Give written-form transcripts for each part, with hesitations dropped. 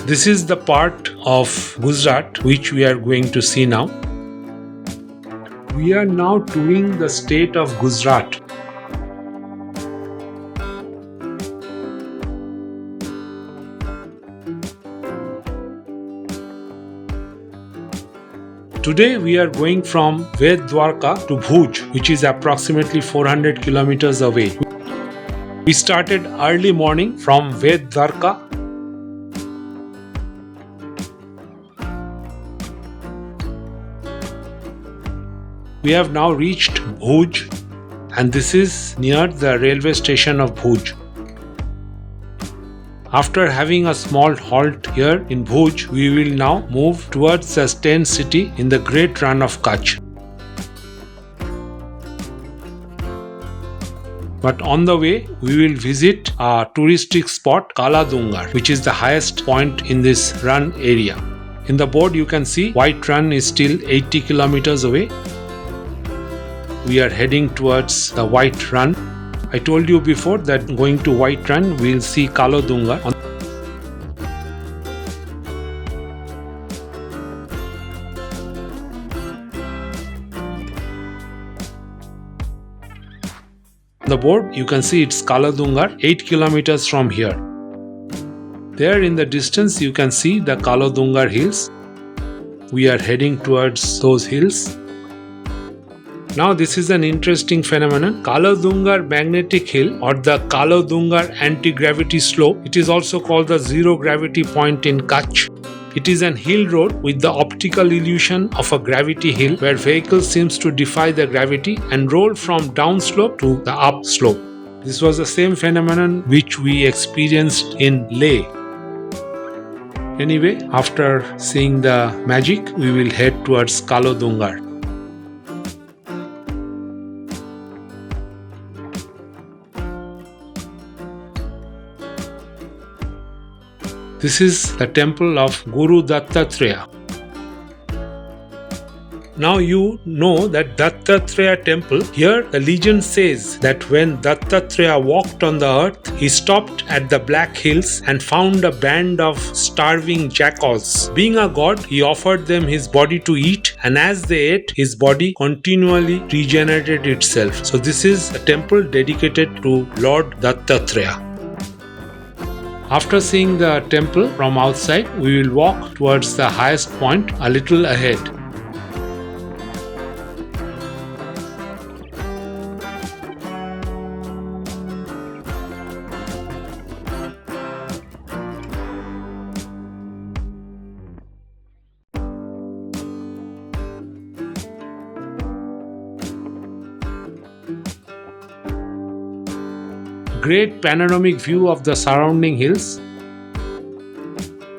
This is the part of Gujarat which we are going to see now. We are now touring the state of Gujarat. Today we are going from Dwarka to Bhuj, which is approximately 400 kilometers away. We started early morning from Dwarka. We have now reached Bhuj, and this is near the railway station of Bhuj. After having a small halt here in Bhuj, we will now move towards the tent city in the Great Rann of Kutch. But on the way, we will visit a touristic spot, Kala Dungar, which is the highest point in this run area. In the board, you can see White Rann is still 80 kilometers away. We are heading towards the White Rann. I told you before that going to White Rann, we will see Kala Dungar. On the board, you can see it's Kala Dungar, 8 kilometers from here. There in the distance, you can see the Kala Dungar hills. We are heading towards those hills. Now this is an interesting phenomenon. Kala Dungar magnetic hill, or the Kala Dungar anti-gravity slope. It is also called the zero gravity point in Kutch. It is an hill road with the optical illusion of a gravity hill where vehicles seems to defy the gravity and roll from downslope to the upslope. This was the same phenomenon which we experienced in Leh. Anyway, after seeing the magic, we will head towards Kala Dungar. This is the temple of Guru Dattatreya. Now you know that Dattatreya temple, here the legend says that when Dattatreya walked on the earth, he stopped at the Black Hills and found a band of starving jackals. Being a god, he offered them his body to eat, and as they ate, his body continually regenerated itself. So this is a temple dedicated to Lord Dattatreya. After seeing the temple from outside, we will walk towards the highest point a little ahead. Great panoramic view of the surrounding hills.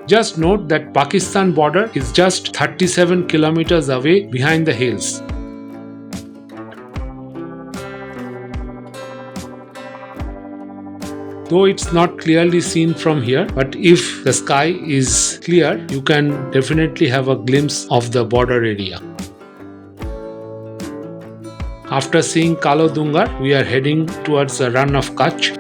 Just note that Pakistan border is just 37 kilometers away behind the hills. Though it's not clearly seen from here, but if the sky is clear, you can definitely have a glimpse of the border area. After seeing Kala Dungar, we are heading towards the Rann of Kutch.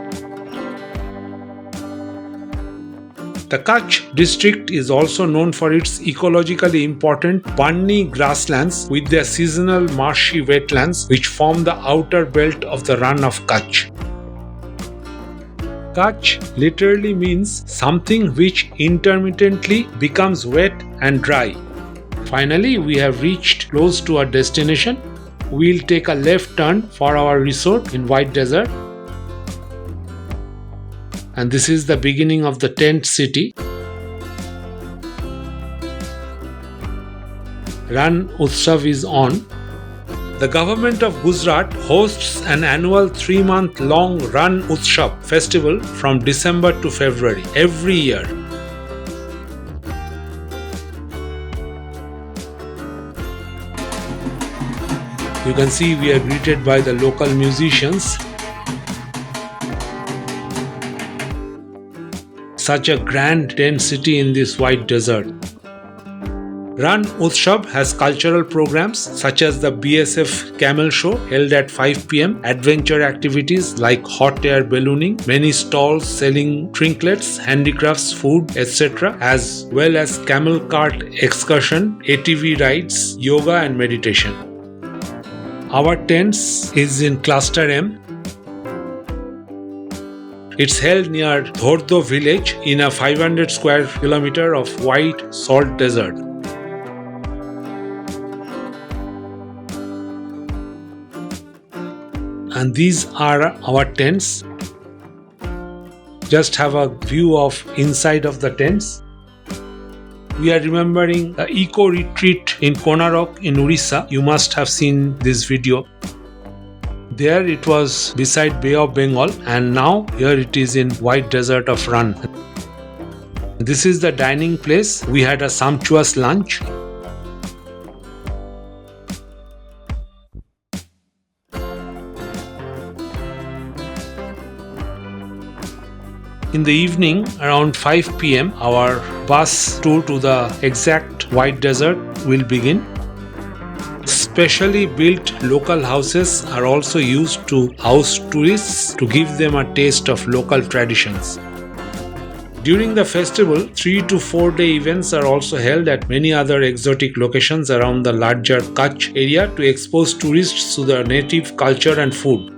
The Kutch district is also known for its ecologically important Barni grasslands with their seasonal marshy wetlands which form the outer belt of the Rann of Kutch. Kutch literally means something which intermittently becomes wet and dry. Finally, we have reached close to our destination. We'll take a left turn for our resort in White Desert. And this is the beginning of the tent city. Rann Utsav is on. The government of Gujarat hosts an annual 3-month-long Rann Utsav festival from December to February every year. You can see we are greeted by the local musicians. Such a grand tent city in this white desert. Rann Utsav has cultural programs such as the BSF Camel Show held at 5 pm, adventure activities like hot air ballooning, many stalls selling trinkets, handicrafts, food, etc., as well as camel cart excursion, ATV rides, yoga and meditation. Our tents is in Cluster M. It's held near Dhordo village in a 500 square kilometer of white salt desert. And these are our tents. Just have a view of inside of the tents. We are remembering the eco retreat in Konarok in Orissa. You must have seen this video. There it was beside Bay of Bengal, and now here it is in white desert of Rann. This is the dining place. We had a sumptuous lunch. In the evening, around 5 pm, our bus tour to the exact white desert will begin. Specially built local houses are also used to house tourists to give them a taste of local traditions. During the festival, 3 to 4 day events are also held at many other exotic locations around the larger Kutch area to expose tourists to the native culture and food.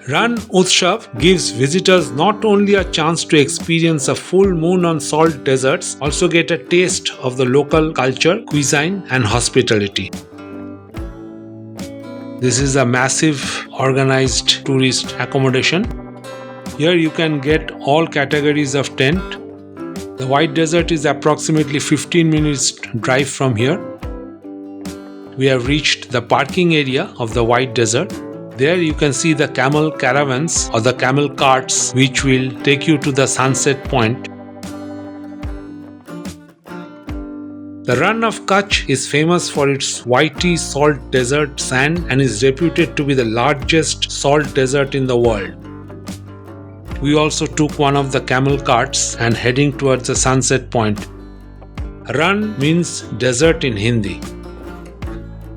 Rann Utsav gives visitors not only a chance to experience a full moon on salt deserts, also get a taste of the local culture, cuisine and hospitality. This is a massive organized tourist accommodation. Here you can get all categories of tent. The white desert is approximately 15 minutes drive from here. We have reached the parking area of the white desert. There you can see the camel caravans or the camel carts which will take you to the sunset point. The Rann of Kutch is famous for its whitey salt desert sand and is reputed to be the largest salt desert in the world. We also took one of the camel carts and heading towards the sunset point. Rann means desert in Hindi.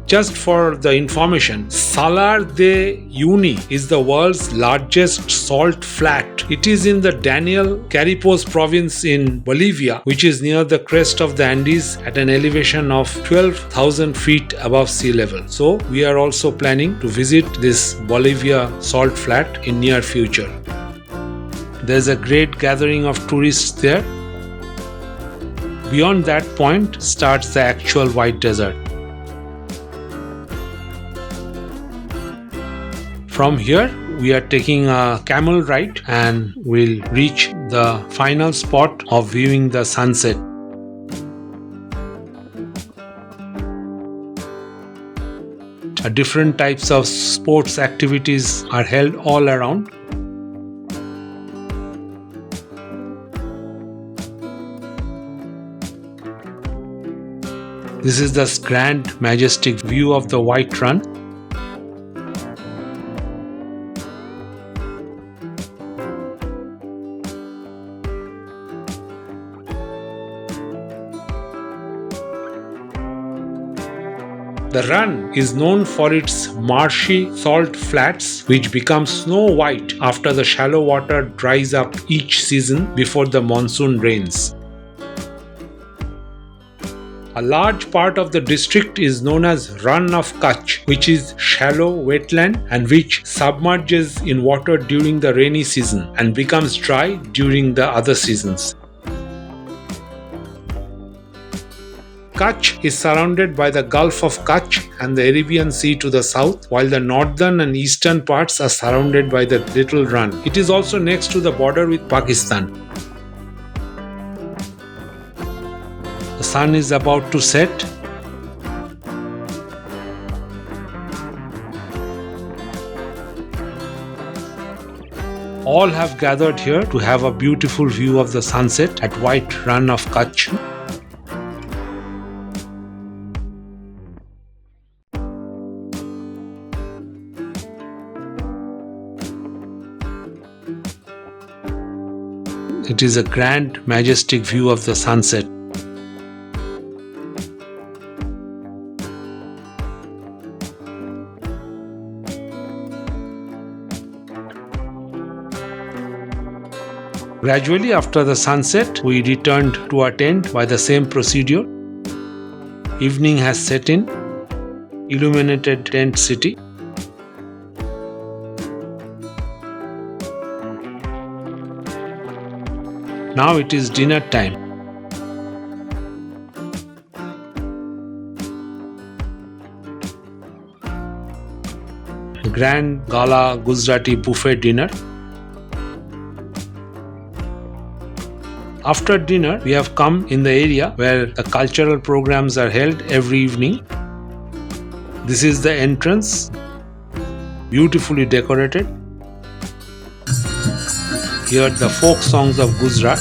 Just for the information, Salar de Uyuni is the world's largest salt flat. It is in the Daniel Caripos province in Bolivia, which is near the crest of the Andes at an elevation of 12,000 feet above sea level. So we are also planning to visit this Bolivia salt flat in near future. There's a great gathering of tourists there. Beyond that point starts the actual white desert. From here, we are taking a camel ride and will reach the final spot of viewing the sunset. Different types of sports activities are held all around. This is the grand, majestic view of the White Rann. The Rann is known for its marshy salt flats which become snow white after the shallow water dries up each season before the monsoon rains. A large part of the district is known as Rann of Kutch, which is shallow wetland and which submerges in water during the rainy season and becomes dry during the other seasons. Kutch is surrounded by the Gulf of Kutch and the Arabian Sea to the south, while the northern and eastern parts are surrounded by the Little Rann. It is also next to the border with Pakistan. The sun is about to set. All have gathered here to have a beautiful view of the sunset at White Rann of Kutch. It is a grand, majestic view of the sunset. Gradually, after the sunset, we returned to our tent by the same procedure. Evening has set in, illuminated tent city. Now it is dinner time. Grand Gala Gujarati buffet dinner. After dinner, we have come in the area where the cultural programs are held every evening. This is the entrance, beautifully decorated. Here the folk songs of Gujarat.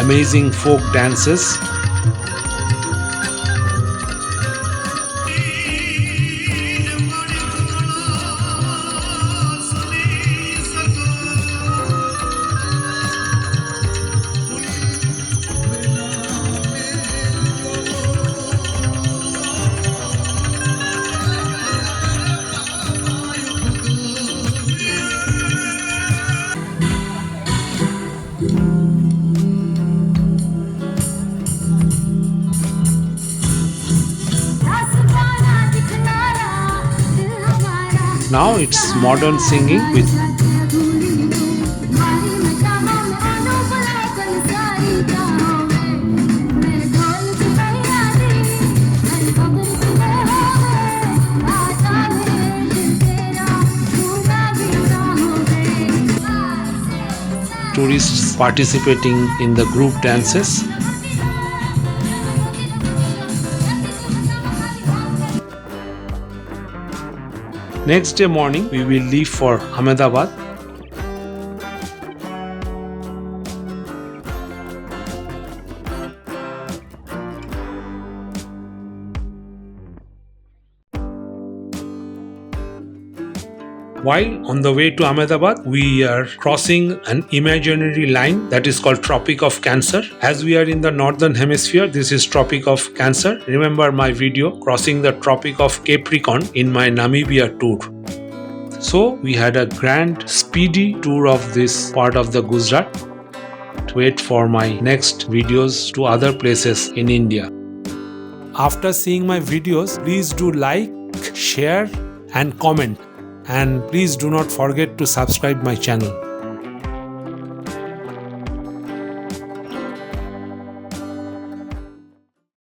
Amazing folk dances. Now it's modern singing with tourists participating in the group dances. Next day morning, we will leave for Ahmedabad. While on the way to Ahmedabad, we are crossing an imaginary line that is called Tropic of Cancer. As we are in the northern hemisphere, this is Tropic of Cancer. Remember my video crossing the Tropic of Capricorn in my Namibia tour. So we had a grand speedy tour of this part of the Gujarat. Wait for my next videos to other places in India. After seeing my videos, please do like, share and comment. And please do not forget to subscribe my channel.